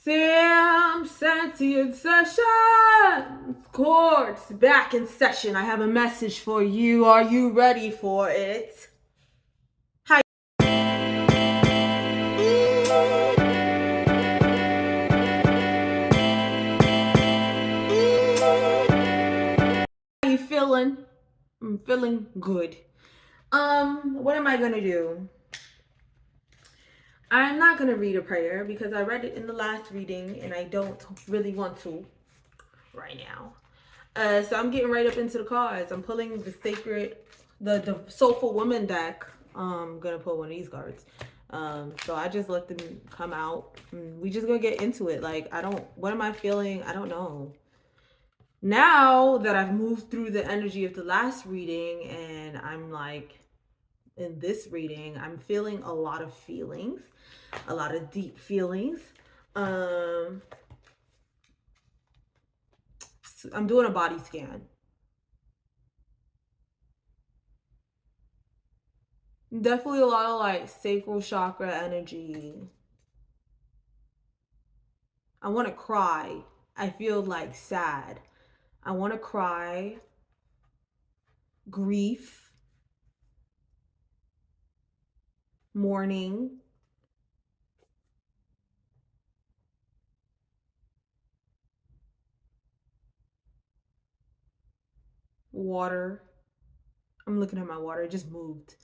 Sam Sentient Sessions! Chords back in session. I have a message for you. Are you ready for it? How you feeling? I'm feeling good. What am I gonna do? I'm not gonna read a prayer because I read it in the last reading and I don't really want to right now. So I'm getting right up into the cards. I'm pulling the Soulful Woman deck. I'm gonna pull one of these cards. So I just let them come out. We just gonna get into it. Like, what am I feeling? I don't know. Now that I've moved through the energy of the last reading and I'm like in this reading, I'm feeling a lot of feelings, a lot of deep feelings. I'm doing a body scan. Definitely a lot of like sacral chakra energy. I want to cry. I feel like sad. I want to cry. Grief. Mourning. Water. I'm looking at my water. It just moved.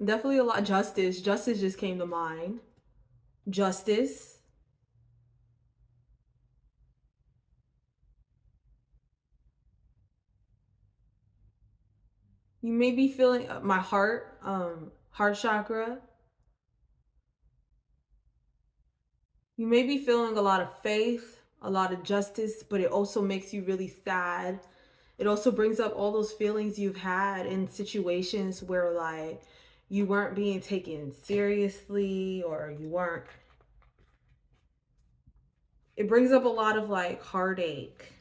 Definitely a lot. Justice. Justice just came to mind. Justice. You may be feeling my heart, heart chakra. You may be feeling a lot of faith, a lot of justice, but it also makes you really sad. It also brings up all those feelings you've had in situations where like you weren't being taken seriously or you weren't. It brings up a lot of like heartache.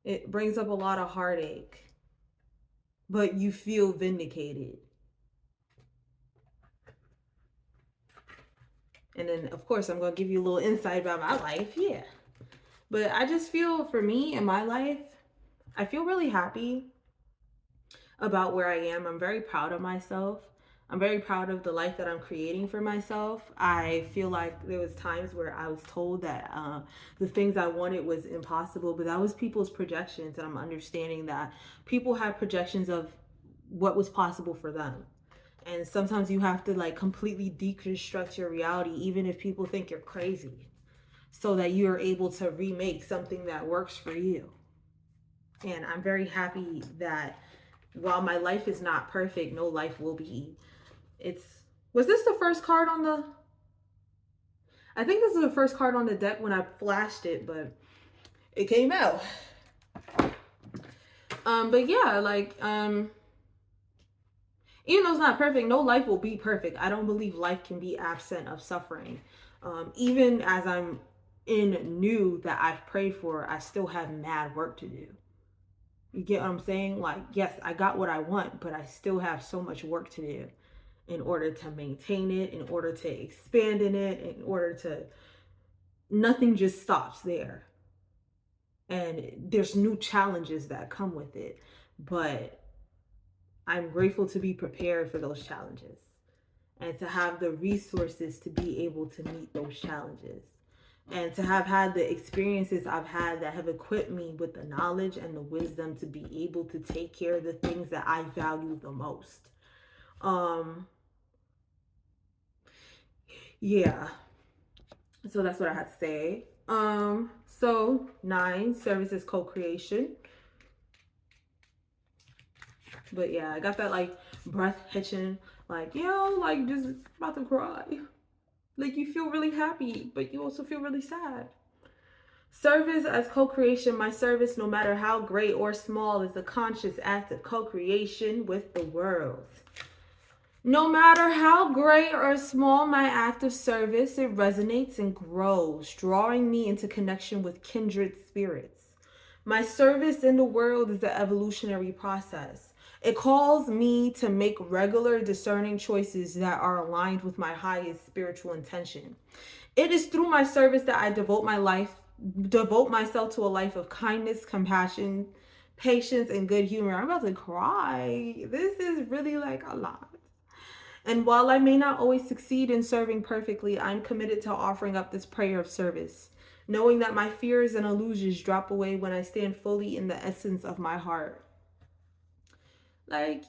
It brings up a lot of heartache, but you feel vindicated. And then, of course, I'm going to give you a little insight about my life. Yeah. But I just feel, for me in my life, I feel really happy about where I am. I'm very proud of myself. I'm very proud of the life that I'm creating for myself. I feel like there was times where I was told that the things I wanted was impossible, but that was people's projections. And I'm understanding that people have projections of what was possible for them. And sometimes you have to like completely deconstruct your reality, even if people think you're crazy, so that you're able to remake something that works for you. And I'm very happy that while my life is not perfect, no life will be. Was this the first card on the, I think this is the first card on the deck when I flashed it, but it came out. But yeah, like, even though it's not perfect, no life will be perfect. I don't believe life can be absent of suffering. Even as I'm in new that I've prayed for, I still have mad work to do. You get what I'm saying? Like, yes, I got what I want, but I still have so much work to do in order to maintain it, in order to expand in it, in order to, nothing just stops there. And there's new challenges that come with it. But I'm grateful to be prepared for those challenges and to have the resources to be able to meet those challenges. And to have had the experiences I've had that have equipped me with the knowledge and the wisdom to be able to take care of the things that I value the most. Yeah. So that's what I had to say. So 9, services co-creation. But yeah, I got that like breath hitching, like, like just about to cry. Like you feel really happy, but you also feel really sad. Service as co-creation. My service, no matter how great or small, is a conscious act of co-creation with the world. No matter how great or small my act of service, it resonates and grows, drawing me into connection with kindred spirits. My service in the world is the evolutionary process. It calls me to make regular discerning choices that are aligned with my highest spiritual intention. It is through my service that I devote myself to a life of kindness, compassion, patience, and good humor. I'm about to cry. This is really like a lot. And while I may not always succeed in serving perfectly, I'm committed to offering up this prayer of service, knowing that my fears and illusions drop away when I stand fully in the essence of my heart. Like,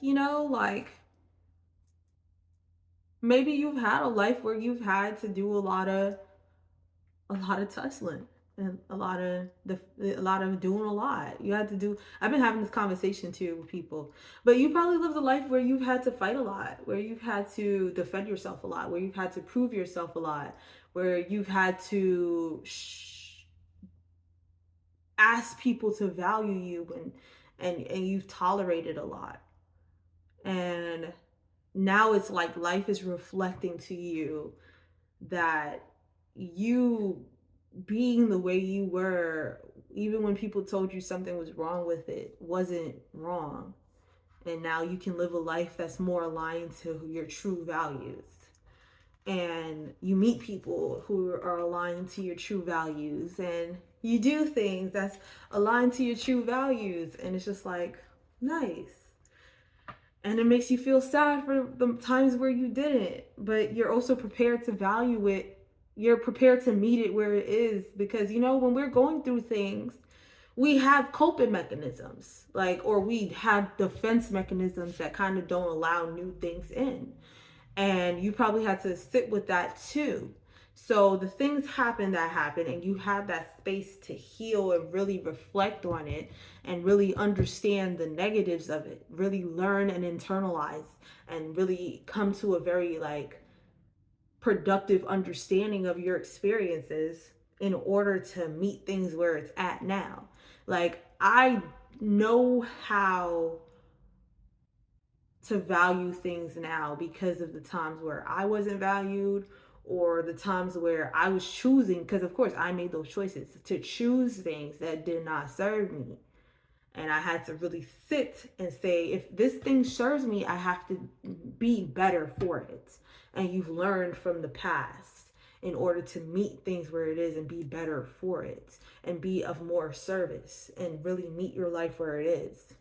maybe you've had a life where you've had to do a lot of tussling and a lot of doing a lot. You had to do. I've been having this conversation too with people, but you probably lived a life where you've had to fight a lot, where you've had to defend yourself a lot, where you've had to prove yourself a lot, where you've had to ask people to value you, and you've tolerated a lot. And now it's like life is reflecting to you that you being the way you were, even when people told you something was wrong with it, wasn't wrong. And now you can live a life that's more aligned to your true values. And you meet people who are aligned to your true values, and you do things that's aligned to your true values. And it's just like, nice. And it makes you feel sad for the times where you didn't, but you're also prepared to value it. You're prepared to meet it where it is, because when we're going through things, we have coping mechanisms, or we have defense mechanisms that kind of don't allow new things in. And you probably had to sit with that too. So the things that happen, and you have that space to heal and really reflect on it and really understand the negatives of it, really learn and internalize, and really come to a very productive understanding of your experiences in order to meet things where it's at now. I know how to value things now because of the times where I wasn't valued, or the times where I was choosing, because of course I made those choices to choose things that did not serve me. And I had to really sit and say, if this thing serves me, I have to be better for it. And you've learned from the past in order to meet things where it is and be better for it and be of more service and really meet your life where it is.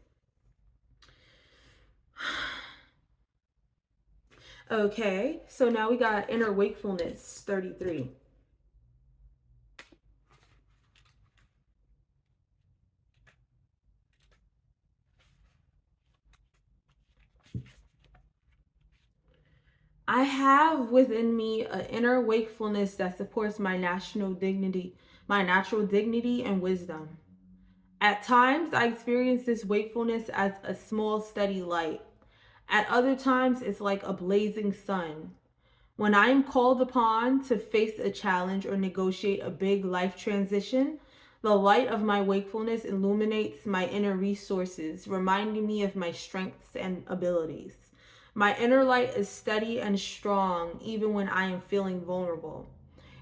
Okay, so now we got inner wakefulness 33. I have within me an inner wakefulness that supports my natural dignity and wisdom. At times, I experience this wakefulness as a small, steady light. At other times, it's like a blazing sun. When I am called upon to face a challenge or negotiate a big life transition, the light of my wakefulness illuminates my inner resources, reminding me of my strengths and abilities. My inner light is steady and strong even when I am feeling vulnerable.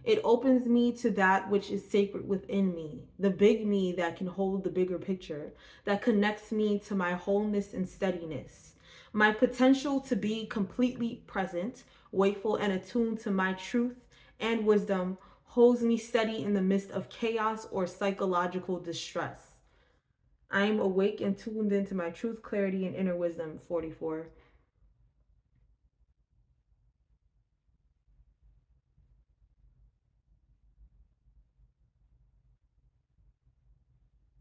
It opens me to that which is sacred within me, the big me that can hold the bigger picture, that connects me to my wholeness and steadiness. My potential to be completely present, wakeful, and attuned to my truth and wisdom holds me steady in the midst of chaos or psychological distress. I am awake and tuned into my truth, clarity, and inner wisdom. 44.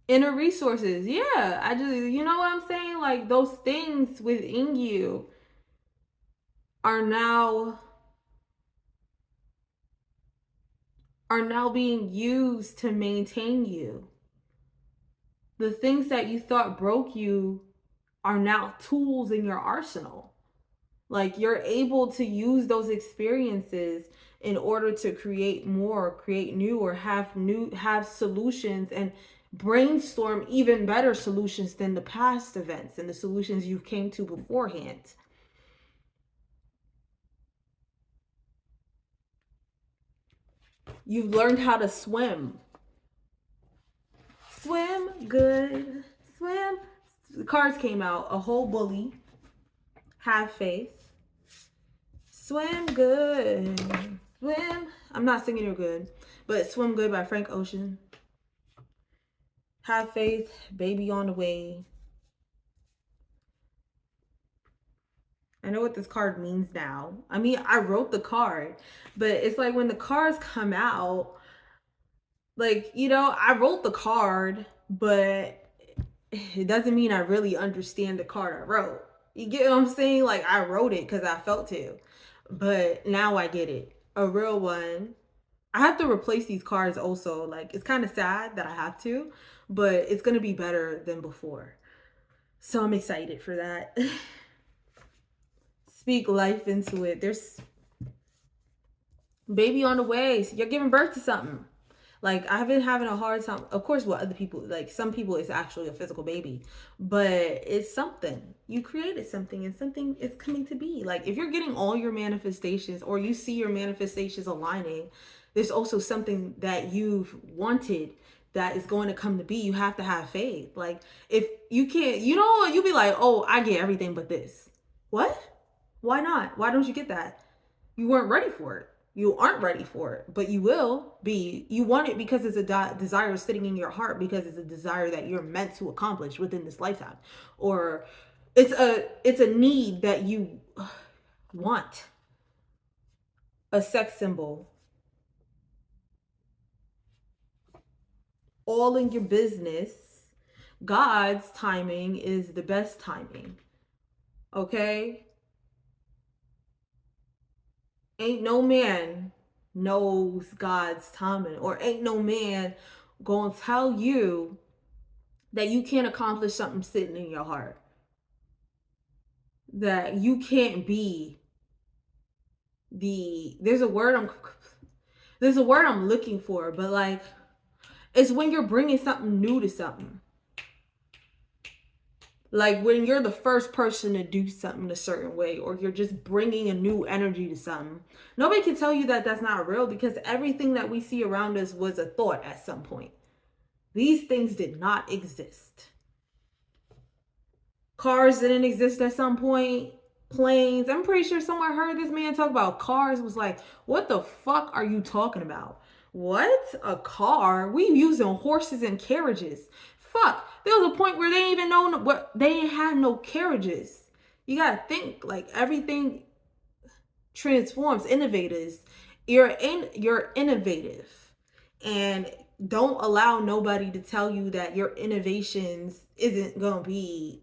Inner resources. Yeah. I just, you know what I'm saying? Like, those things within you are now being used to maintain you. The things that you thought broke you are now tools in your arsenal. Like, you're able to use those experiences in order to create more, create new, or have solutions, and brainstorm even better solutions than the past events and the solutions you came to beforehand. You've learned how to swim. Swim good. Swim. The cards came out. A whole bully. Have faith. Swim good. Swim. I'm not singing it good, but Swim Good by Frank Ocean. Have faith. Baby on the way. I know what this card means now. I mean, I wrote the card, but it's like when the cards come out, like, you know, I wrote the card, but it doesn't mean I really understand the card I wrote. You get what I'm saying? Like, I wrote it because I felt to, but now I get it. A real one. I have to replace these cards also. Like, it's kind of sad that I have to, but it's going to be better than before. So I'm excited for that. Speak life into it. There's baby on the way. So you're giving birth to something. Like, I've been having a hard time. Of course, what other people, like some people, it's actually a physical baby, but it's something. You created something and something is coming to be. Like, if you're getting all your manifestations or you see your manifestations aligning, there's also something that you've wanted that is going to come to be. You have to have faith. Like, if you can't, you know, you'll be like, oh, I get everything but this. What? Why not? Why don't you get that? You weren't ready for it. You aren't ready for it, but you will be. You want it because it's a desire sitting in your heart, because it's a desire that you're meant to accomplish within this lifetime, or it's a need that you want. A sex symbol. All in your business. God's timing is the best timing. Okay? Ain't no man knows God's timing, or ain't no man gonna tell you that you can't accomplish something sitting in your heart, that you can't be there's a word I'm looking for, but like, it's when you're bringing something new to something. Like when you're the first person to do something a certain way, or you're just bringing a new energy to something. Nobody can tell you that that's not real, because everything that we see around us was a thought at some point. These things did not exist. Cars didn't exist at some point. Planes. I'm pretty sure someone heard this man talk about cars, was like, what the fuck are you talking about? What? A car? We using horses and carriages. Fuck. There was a point where they didn't even know what, they didn't have no carriages. You gotta think, like, everything transforms. Innovators. You're innovative. And don't allow nobody to tell you that your innovations isn't gonna be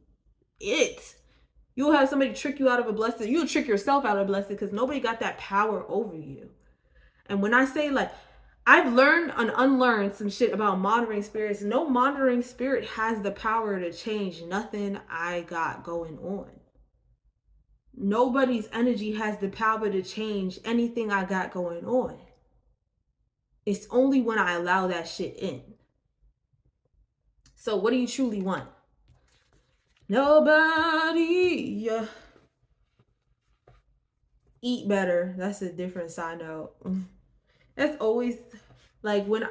it. You'll have somebody trick you out of a blessing. You'll trick yourself out of a blessing, because nobody got that power over you. And when I say, like, I've learned and unlearned some shit about monitoring spirits. No monitoring spirit has the power to change nothing I got going on. Nobody's energy has the power to change anything I got going on. It's only when I allow that shit in. So what do you truly want? Nobody. Eat better. That's a different side note. That's always, like, when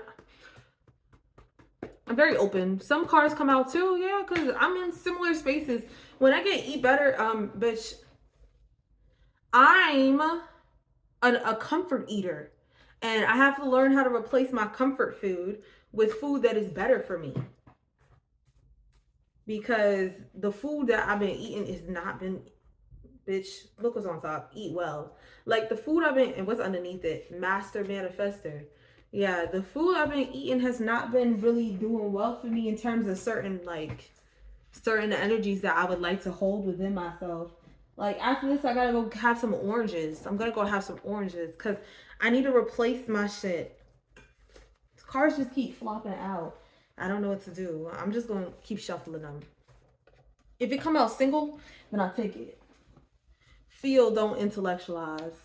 I'm very open. Some cards come out too, yeah, because I'm in similar spaces. When I get eat better, bitch, I'm a comfort eater. And I have to learn how to replace my comfort food with food that is better for me. Because the food that I've been eating has not been, bitch, look what's on top. Eat well. Like, the food I've been, and what's underneath it? Master Manifester. Yeah, the food I've been eating has not been really doing well for me in terms of certain energies that I would like to hold within myself. Like, after this, I gotta go have some oranges. I'm gonna go have some oranges, because I need to replace my shit. Cards just keep flopping out. I don't know what to do. I'm just gonna keep shuffling them. If it come out single, then I'll take it. Feel, don't intellectualize.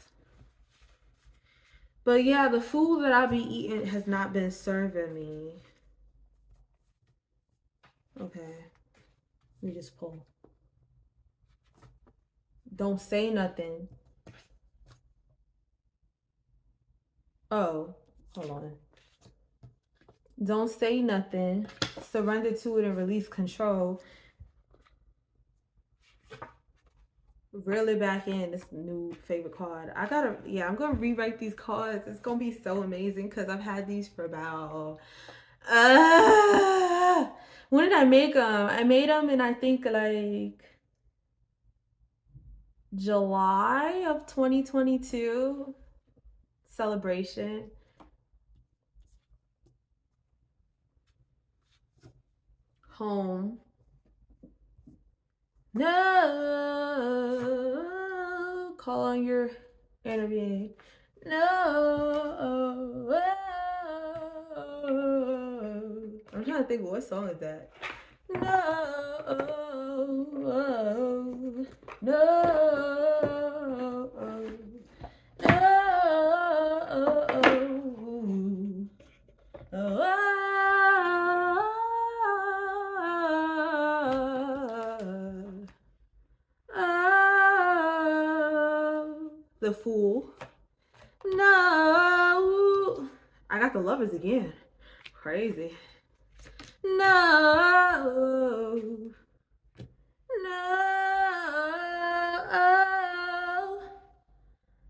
But yeah, the food that I be eating has not been serving me. Okay. Let me just pull. Don't say nothing. Oh, hold on. Don't say nothing. Surrender to it and release control. really back in this new favorite card. I'm gonna rewrite these cards. It's gonna be so amazing because I've had these for about uh when did I make them? I made them in, I think, like July of 2022 celebration. Home. No, call on your enemy. No. I'm trying to think, what song is that? No. No. No. The Fool. No. I got the Lovers again. Crazy. No. No.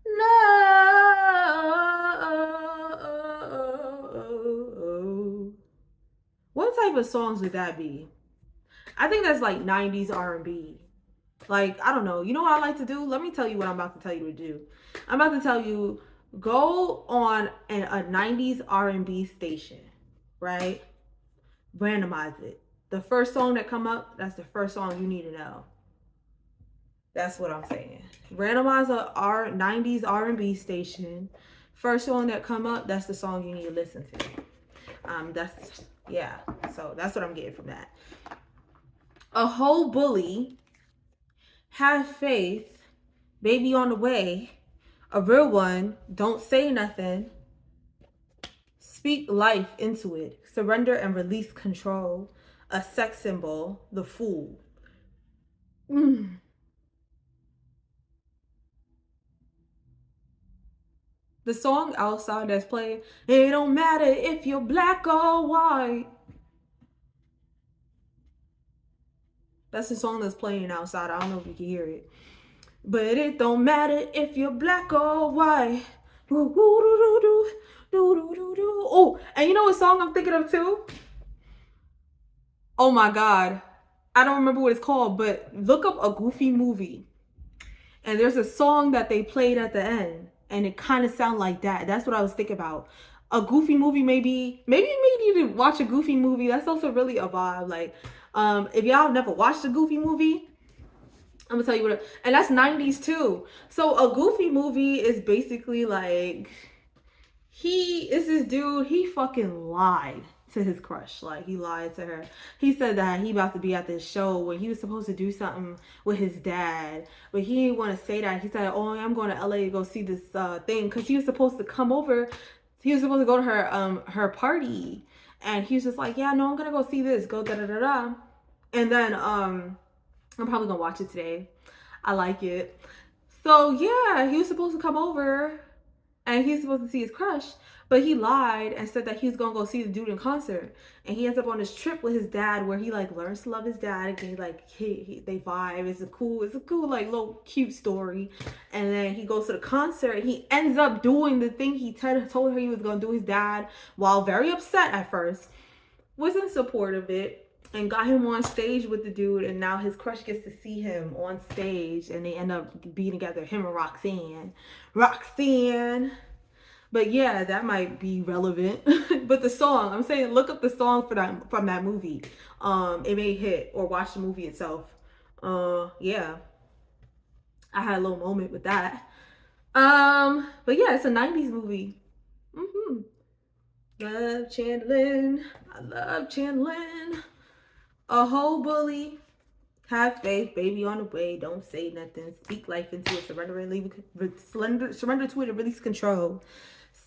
No. What type of songs would that be? I think that's like 90s R&B. Like, I don't know. You know what I like to do? Let me tell you what I'm about to tell you to do. I'm about to tell you, go on a 90s R&B station, right? Randomize it. The first song that come up, that's the first song you need to know. That's what I'm saying. Randomize a 90s R&B station. First song that come up, that's the song you need to listen to. Yeah. So that's what I'm getting from that. A whole bully. Have faith. Baby on the way. A real one. Don't say nothing. Speak life into it. Surrender and release control. A sex symbol. The Fool. The song outside that's playing, it don't matter if you're black or white. That's the song that's playing outside. I don't know if you can hear it. But it don't matter if you're black or white. Oh, and you know what song I'm thinking of too? Oh my God. I don't remember what it's called, but look up A Goofy Movie. And there's a song that they played at the end, and it kind of sounded like that. That's what I was thinking about. A Goofy Movie, maybe you need to watch a Goofy Movie. That's also really a vibe. Like, if y'all never watched a Goofy Movie, I'm gonna tell you what. And that's 90s too. So A Goofy Movie is basically like, he is this dude. He fucking lied to his crush. Like, he lied to her. He said that he about to be at this show when he was supposed to do something with his dad, but he didn't want to say that. He said, "Oh, I'm going to LA to go see this thing," because he was supposed to come over. He was supposed to go to her party, and he was just like, "Yeah, no, I'm gonna go see this. Go da da da da." And then I'm probably gonna watch it today. I like it. So yeah, he was supposed to come over and he's supposed to see his crush, but he lied and said that he was gonna go see the dude in concert. And he ends up on this trip with his dad where he like learns to love his dad again. Like they vibe. It's a cool like little cute story. And then he goes to the concert and he ends up doing the thing he told her he was gonna do. His dad, while very upset at first, was in support of it and got him on stage with the dude, and now his crush gets to see him on stage and they end up being together, him and Roxanne. But yeah, that might be relevant. But the song, I'm saying, look up the song for that, from that movie. It may hit, or watch the movie itself. Yeah, I had a little moment with that. But yeah, it's a 90s movie. Love Chandlin. I love Chandlin. A whole bully. Have faith, baby on the way. Don't say nothing. Speak life into it. Surrender to it and release control.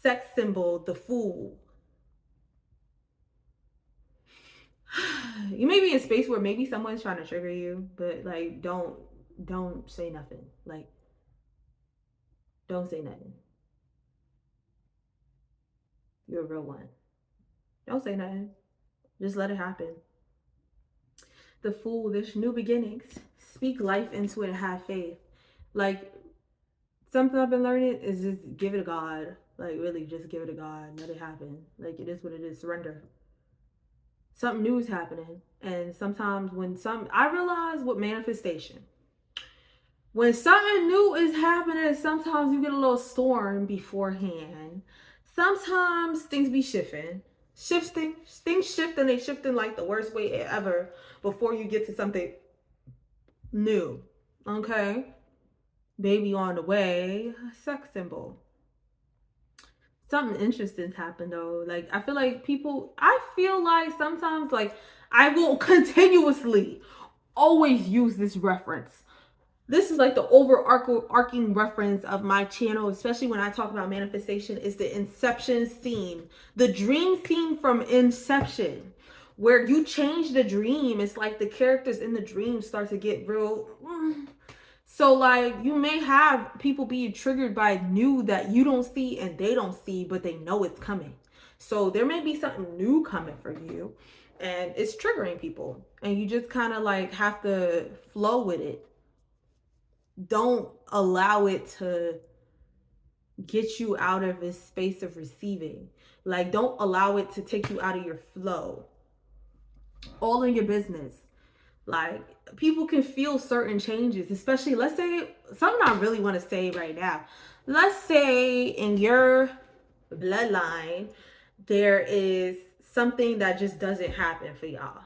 Sex symbol, the Fool. You may be in a space where maybe someone's trying to trigger you, but like, don't say nothing. Like, don't say nothing. You're a real one. Don't say nothing. Just let it happen. The Fool, there's new beginnings. Speak life into it and have faith. Like, something I've been learning is just give it to God. Like, really, just give it to God. Let it happen. Like, it is what it is. Surrender. Something new is happening. And sometimes I realize with manifestation, when something new is happening, sometimes you get a little storm beforehand. Sometimes things be shifting. Things shift and they shift in like the worst way ever before you get to something new. Okay? Baby on the way, sex symbol. Something interesting happened though. Like I feel like sometimes like I will continuously always use this reference. This is like the overarching reference of my channel, especially when I talk about manifestation, is the Inception theme, the dream theme from Inception, where you change the dream. It's like the characters in the dream start to get real. So like you may have people be triggered by new that you don't see and they don't see, but they know it's coming. So there may be something new coming for you and it's triggering people and you just kind of like have to flow with it. Don't allow it to get you out of this space of receiving. Like, don't allow it to take you out of your flow. All in your business. Like, people can feel certain changes, especially, let's say, something I really want to say right now. Let's say in your bloodline, there is something that just doesn't happen for y'all.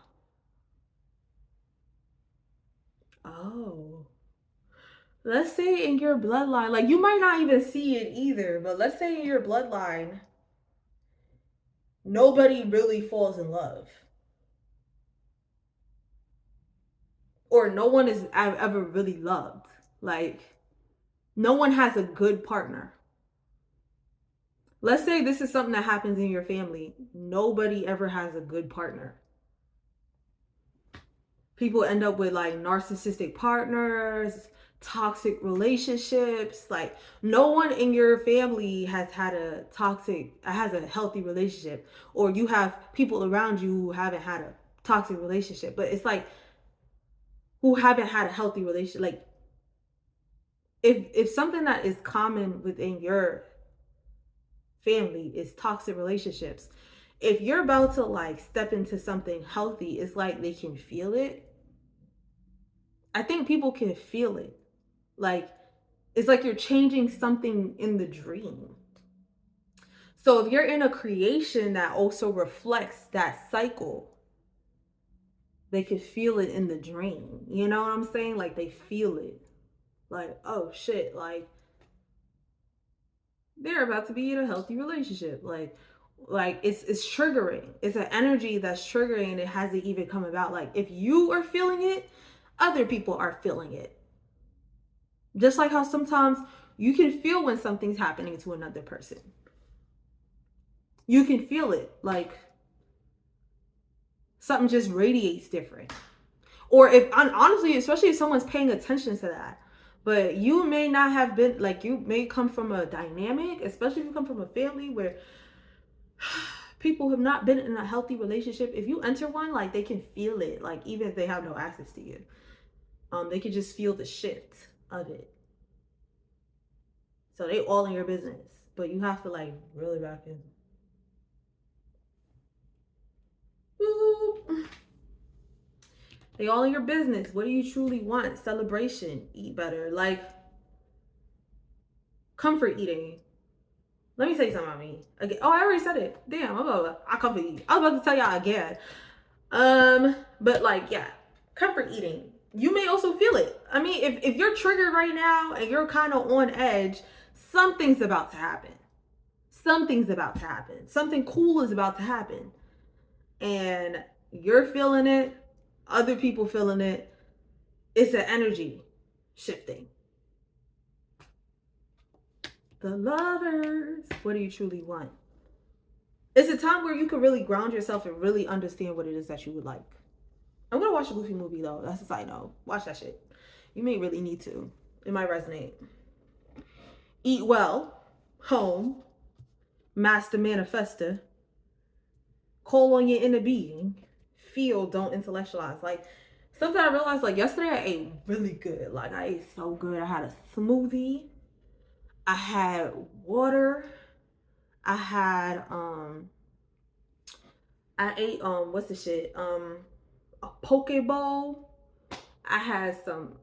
Oh. Let's say in your bloodline, like you might not even see it either, but let's say in your bloodline, nobody really falls in love. Or no one is ever really loved. Like, no one has a good partner. Let's say this is something that happens in your family. Nobody ever has a good partner. People end up with like narcissistic partners, toxic relationships. Like no one in your family has a healthy relationship, or you have people around you who haven't had a toxic relationship, but it's like who haven't had a healthy relationship. Like if something that is common within your family is toxic relationships, if you're about to like step into something healthy, it's like they can feel it. I think people can feel it. Like, it's like you're changing something in the dream. So if you're in a creation that also reflects that cycle, they can feel it in the dream. You know what I'm saying? Like they feel it. Like, oh shit, like they're about to be in a healthy relationship. Like it's triggering. It's an energy that's triggering and it hasn't even come about. Like if you are feeling it, other people are feeling it. Just like how sometimes you can feel when something's happening to another person. You can feel it. Like something just radiates different. Or if honestly, especially if someone's paying attention to that. But you may not have been like, you may come from a dynamic, especially if you come from a family where people have not been in a healthy relationship. If you enter one, like they can feel it. Like even if they have no access to you, they can just feel the shift of it. So they all in your business, but you have to like really back in. Boop. They all in your business. What do you truly want? Celebration. Eat better. Like comfort eating. Let me tell you something about me. Again. Oh, I already said it. Damn, I comfort eat. I was about to tell y'all again. But like, yeah, comfort eating. You may also feel it. I mean, if you're triggered right now and you're kind of on edge, something's about to happen. Something's about to happen. Something cool is about to happen. And you're feeling it, other people feeling it. It's an energy shifting. The lovers. What do you truly want? It's a time where you can really ground yourself and really understand what it is that you would like. I'm gonna watch a Goofy movie though. That's a side note. Watch that shit. You may really need to. It might resonate. Eat well. Home. Master manifester. Call on your inner being. Feel, don't intellectualize. Like something I realized, like yesterday I ate really good. Like I ate so good. I had a smoothie. I had water. I had I ate what's the shit? A poke bowl. I had some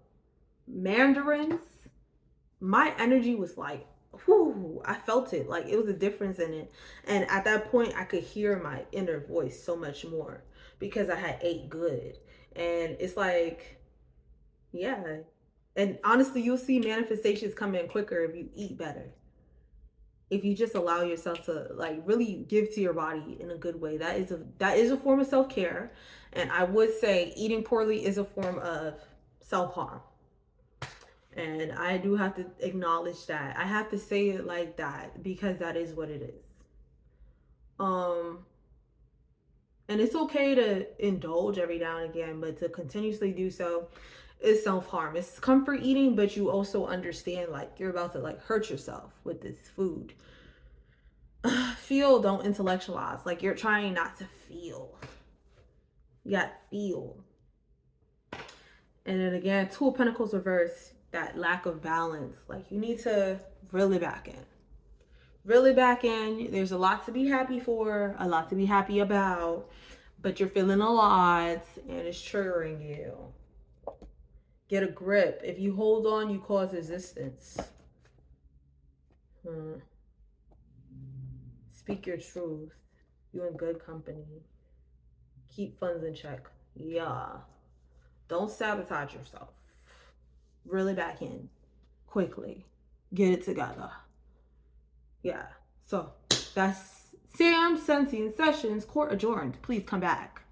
mandarins. My energy was like, whoo, I felt it. Like it was a difference in it. And at that point I could hear my inner voice so much more because I had ate good. And it's like, yeah. And honestly, you'll see manifestations come in quicker if you eat better. If you just allow yourself to like really give to your body in a good way. That is a form of self-care. And I would say eating poorly is a form of self-harm. And I do have to acknowledge that. I have to say it like that because that is what it is. Um and it's okay to indulge every now and again, but to continuously do so is self-harm. It's comfort eating, but you also understand like you're about to like hurt yourself with this food. Feel, don't intellectualize. Like you're trying not to feel. You got feel. And then again, Two of Pentacles reverse, that lack of balance. Like you need to reel it back in. Really back in. There's a lot to be happy for, a lot to be happy about, but you're feeling a lot and it's triggering you. Get a grip. If you hold on, you cause resistance. Speak your truth. You're in good company. Keep funds in check. Yeah. Don't sabotage yourself. Really back in quickly. Get it together. Yeah. So that's Sam Sensing Sessions. Court adjourned. Please come back.